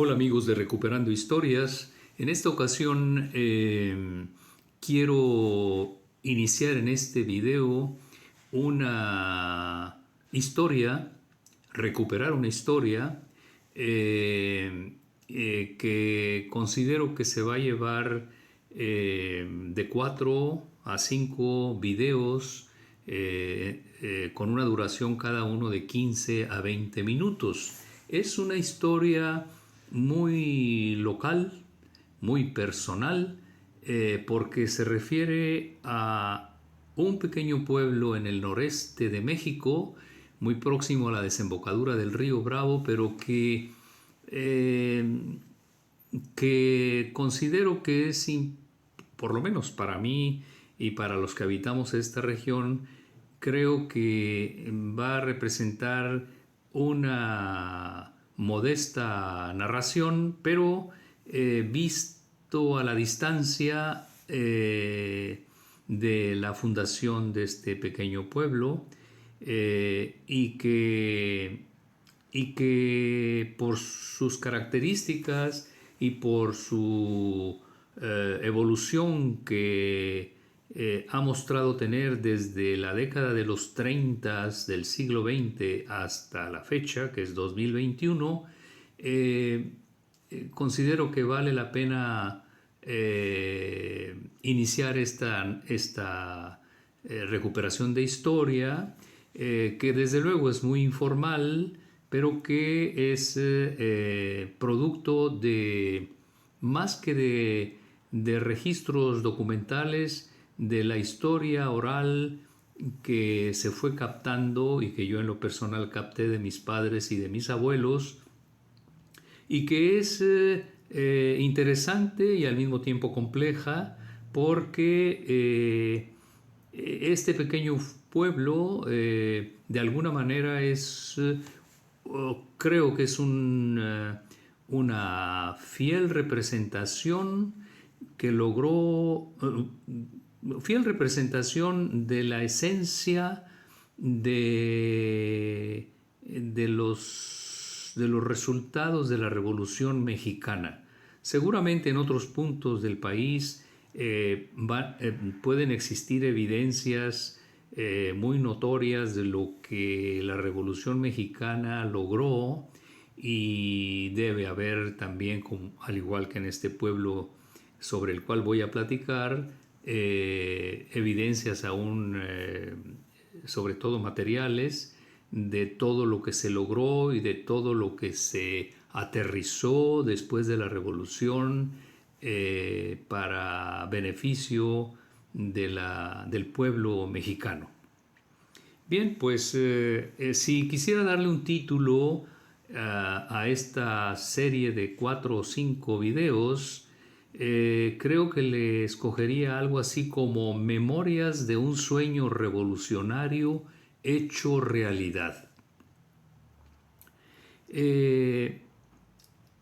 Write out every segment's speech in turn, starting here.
Hola amigos de Recuperando Historias. En esta ocasión quiero iniciar en este video una historia, recuperar una historia que considero que se va a llevar de 4 a 5 videos con una duración cada uno de 15 a 20 minutos. Es una historia muy local, muy personal, porque se refiere a un pequeño pueblo en el noreste de México, muy próximo a la desembocadura del río Bravo, pero que considero que es, por lo menos para mí y para los que habitamos esta región, creo que va a representar una modesta narración, pero visto a la distancia de la fundación de este pequeño pueblo, y que por sus características y por su evolución que ha mostrado tener desde la década de los 30 del siglo XX hasta la fecha, que es 2021, considero que vale la pena iniciar esta recuperación de historia, que desde luego es muy informal, pero que es producto de más que de registros documentales de la historia oral que se fue captando y que yo en lo personal capté de mis padres y de mis abuelos, y que es interesante y al mismo tiempo compleja, porque este pequeño pueblo de alguna manera creo que es una fiel representación que logró, fiel representación de la esencia de los resultados de la Revolución Mexicana. Seguramente en otros puntos del país pueden existir evidencias muy notorias de lo que la Revolución Mexicana logró, y debe haber también, al igual que en este pueblo sobre el cual voy a platicar, evidencias aún, sobre todo materiales, de todo lo que se logró y de todo lo que se aterrizó después de la revolución para beneficio del pueblo mexicano. Bien, pues si quisiera darle un título a esta serie de 4 o 5 videos, creo que le escogería algo así como Memorias de un sueño revolucionario hecho realidad.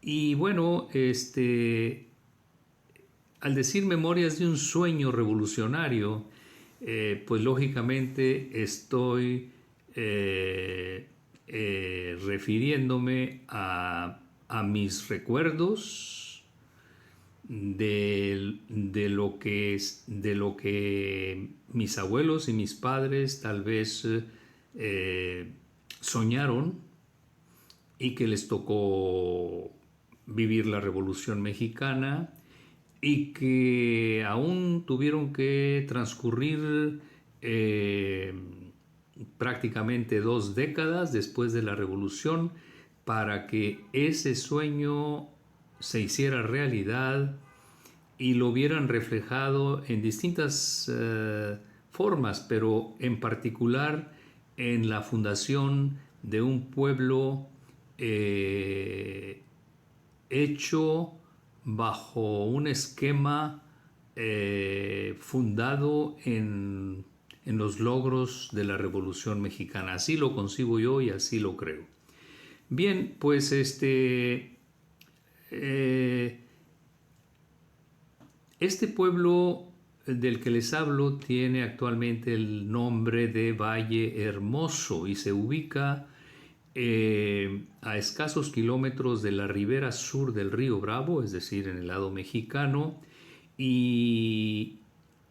Y bueno, al decir Memorias de un sueño revolucionario, pues lógicamente estoy refiriéndome a mis recuerdos de lo que mis abuelos y mis padres tal vez soñaron, y que les tocó vivir la Revolución Mexicana, y que aún tuvieron que transcurrir prácticamente 2 décadas después de la Revolución para que ese sueño se hiciera realidad y lo vieran reflejado en distintas formas, pero en particular en la fundación de un pueblo hecho bajo un esquema fundado en los logros de la Revolución Mexicana. Así lo concibo yo y así lo creo. Bien, pues este pueblo del que les hablo tiene actualmente el nombre de Valle Hermoso y se ubica a escasos kilómetros de la ribera sur del río Bravo, es decir, en el lado mexicano, y,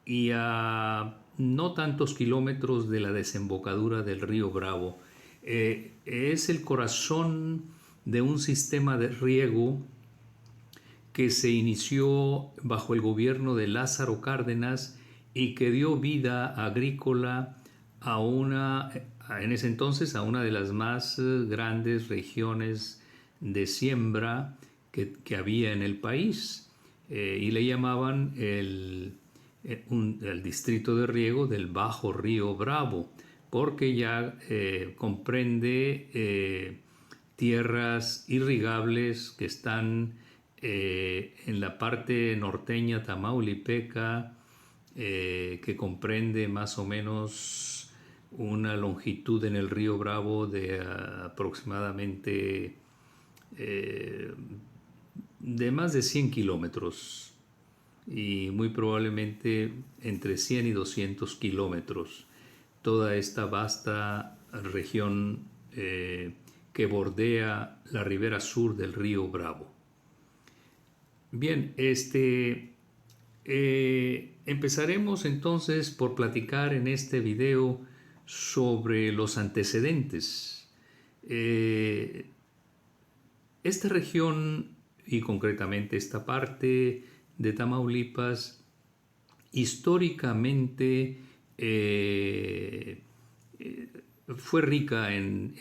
y a no tantos kilómetros de la desembocadura del río Bravo. Es el corazón de un sistema de riego que se inició bajo el gobierno de Lázaro Cárdenas y que dio vida agrícola a en ese entonces, a una de las más grandes regiones de siembra que había en el país. Y le llamaban el distrito de riego del Bajo Río Bravo, porque ya comprende tierras irrigables que están en la parte norteña tamaulipeca, que comprende más o menos una longitud en el río Bravo de aproximadamente de más de 100 kilómetros y muy probablemente entre 100 y 200 kilómetros. Toda esta vasta región que bordea la ribera sur del río Bravo. Bien, empezaremos entonces por platicar en este video sobre los antecedentes. Esta región y concretamente esta parte de Tamaulipas históricamente fue rica en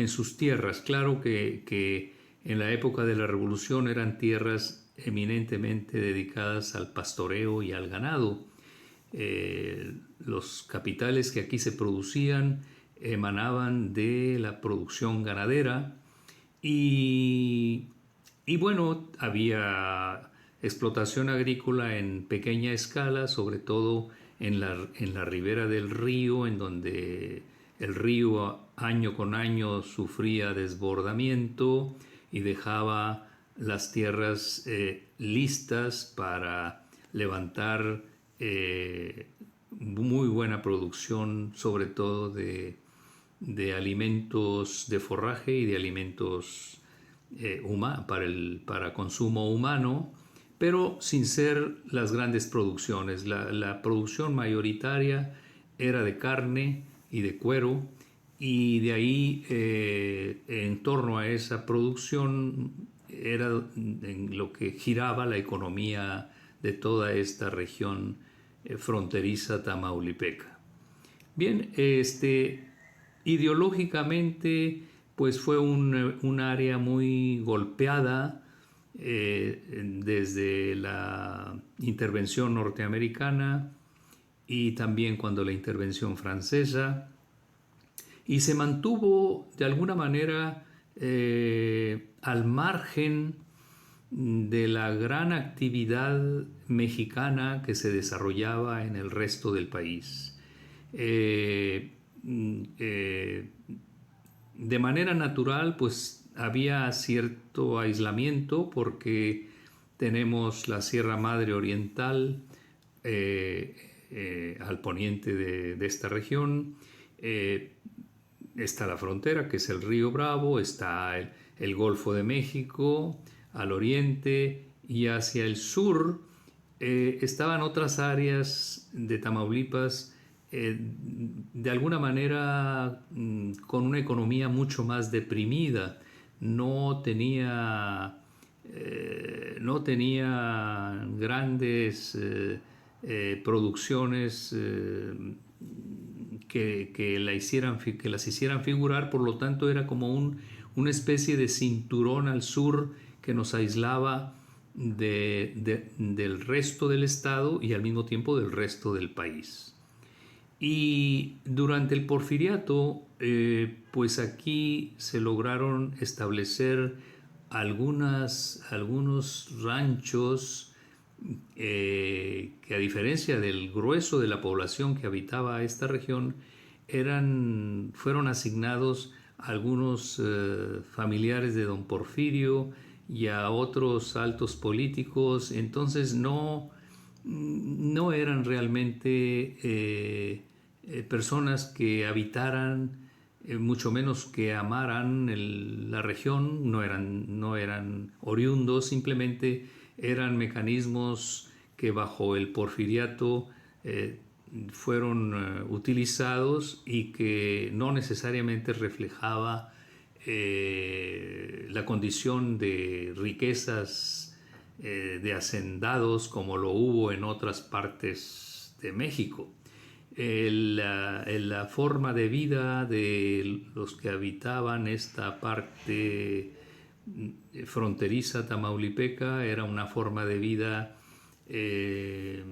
sus tierras. Claro que en la época de la Revolución eran tierras eminentemente dedicadas al pastoreo y al ganado. Los capitales que aquí se producían emanaban de la producción ganadera y bueno, había explotación agrícola en pequeña escala, sobre todo en la ribera del río, en donde el río año con año sufría desbordamiento y dejaba las tierras listas para levantar muy buena producción, sobre todo de alimentos de forraje y de alimentos para consumo humano, pero sin ser las grandes producciones. La producción mayoritaria era de carne y de cuero, y de ahí en torno a esa producción era en lo que giraba la economía de toda esta región fronteriza tamaulipeca. Bien, ideológicamente pues fue un área muy golpeada desde la intervención norteamericana y también cuando la intervención francesa, y se mantuvo de alguna manera al margen de la gran actividad mexicana que se desarrollaba en el resto del país. De manera natural, pues había cierto aislamiento porque tenemos la Sierra Madre Oriental al poniente de esta región. Está la frontera, que es el río Bravo, está el Golfo de México al oriente, y hacia el sur estaban otras áreas de Tamaulipas de alguna manera con una economía mucho más deprimida. No tenía grandes producciones que las hicieran figurar, por lo tanto era como una especie de cinturón al sur que nos aislaba del resto del estado y al mismo tiempo del resto del país. Y durante el Porfiriato, pues aquí se lograron establecer algunos ranchos que, a diferencia del grueso de la población que habitaba esta región, fueron asignados a algunos familiares de don Porfirio y a otros altos políticos. Entonces no eran realmente personas que habitaran mucho menos que amaran la región, no eran oriundos, simplemente eran mecanismos que bajo el porfiriato fueron utilizados y que no necesariamente reflejaba la condición de riquezas de hacendados como lo hubo en otras partes de México. La forma de vida de los que habitaban esta parte fronteriza tamaulipeca era una forma de vida de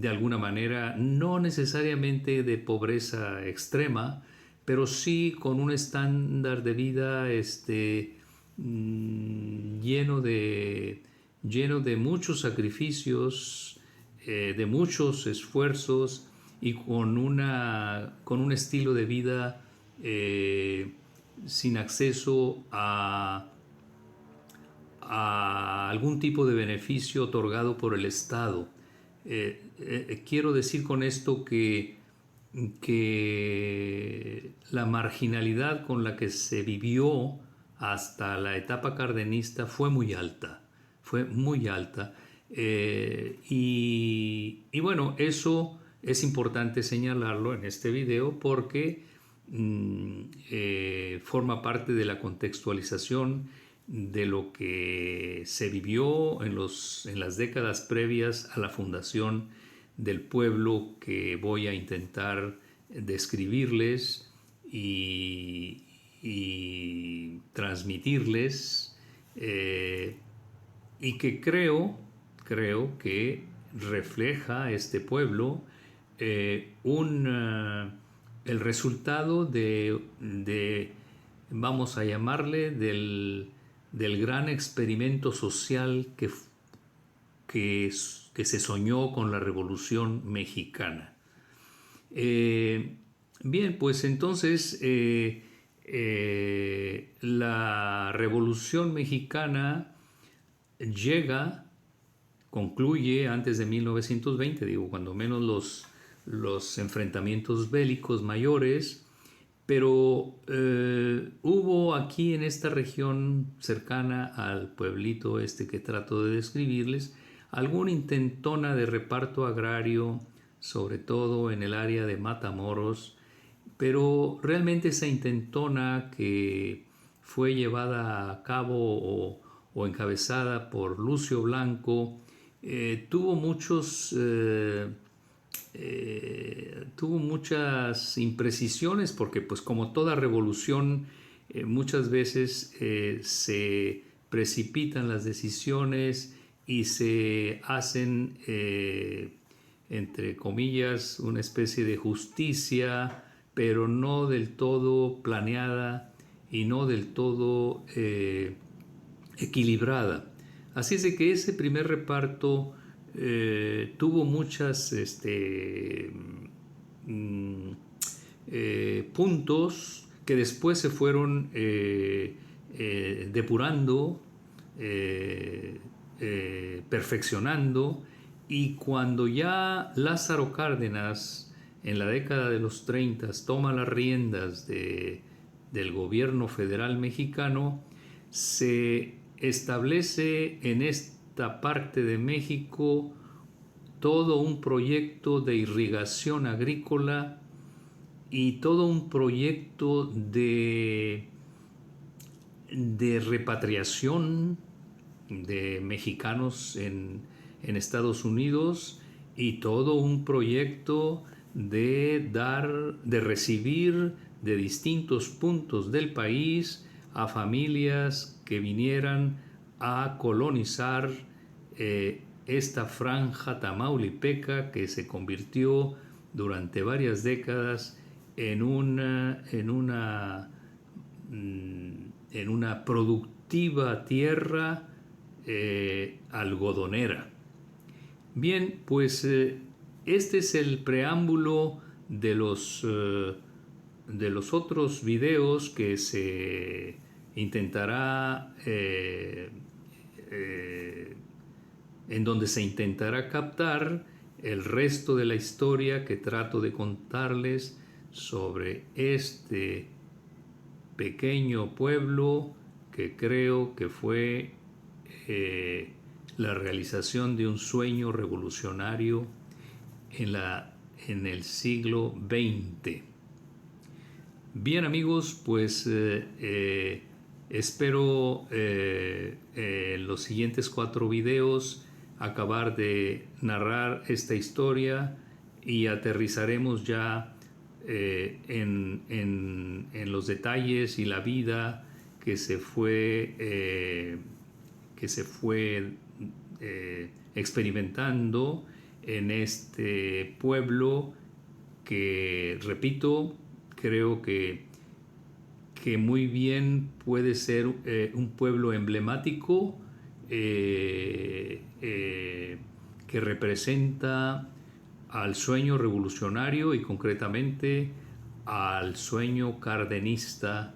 alguna manera no necesariamente de pobreza extrema, pero sí con un estándar de vida lleno de muchos sacrificios, de muchos esfuerzos y con un estilo de vida sin acceso a algún tipo de beneficio otorgado por el Estado. Quiero decir con esto que la marginalidad con la que se vivió hasta la etapa cardenista fue muy alta, fue muy alta. Y bueno, eso es importante señalarlo en este video porque forma parte de la contextualización de lo que se vivió en las décadas previas a la fundación del pueblo que voy a intentar describirles y transmitirles y que creo que refleja este pueblo el resultado vamos a llamarle, del gran experimento social que se soñó con la Revolución Mexicana. Bien, pues entonces la Revolución Mexicana concluye antes de 1920, digo, cuando menos los enfrentamientos bélicos mayores, pero hubo aquí en esta región cercana al pueblito que trato de describirles, alguna intentona de reparto agrario, sobre todo en el área de Matamoros, pero realmente esa intentona que fue llevada a cabo o encabezada por Lucio Blanco tuvo muchas imprecisiones porque pues como toda revolución muchas veces se precipitan las decisiones y se hacen entre comillas una especie de justicia pero no del todo planeada y no del todo equilibrada. Así es de que ese primer reparto tuvo muchas puntos que después se fueron depurando, perfeccionando, y cuando ya Lázaro Cárdenas en la década de los 30 toma las riendas del gobierno federal mexicano, se establece en esta parte de México todo un proyecto de irrigación agrícola y todo un proyecto de repatriación de mexicanos en Estados Unidos y todo un proyecto de recibir de distintos puntos del país a familias que vinieran a colonizar esta franja tamaulipeca que se convirtió durante varias décadas en una productiva tierra algodonera. Bien, pues este es el preámbulo de los otros videos que se intentará en donde se intentará captar el resto de la historia que trato de contarles sobre este pequeño pueblo que creo que fue la realización de un sueño revolucionario en el siglo XX. Bien amigos, pues espero en los siguientes 4 videos acabar de narrar esta historia y aterrizaremos ya en los detalles y la vida que se fue experimentando en este pueblo que, repito, creo que muy bien puede ser un pueblo emblemático que representa al sueño revolucionario y concretamente al sueño cardenista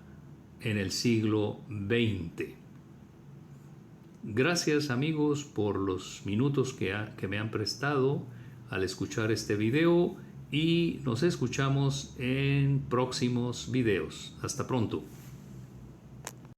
en el siglo XX. Gracias amigos por los minutos que me han prestado al escuchar este video y nos escuchamos en próximos videos. Hasta pronto.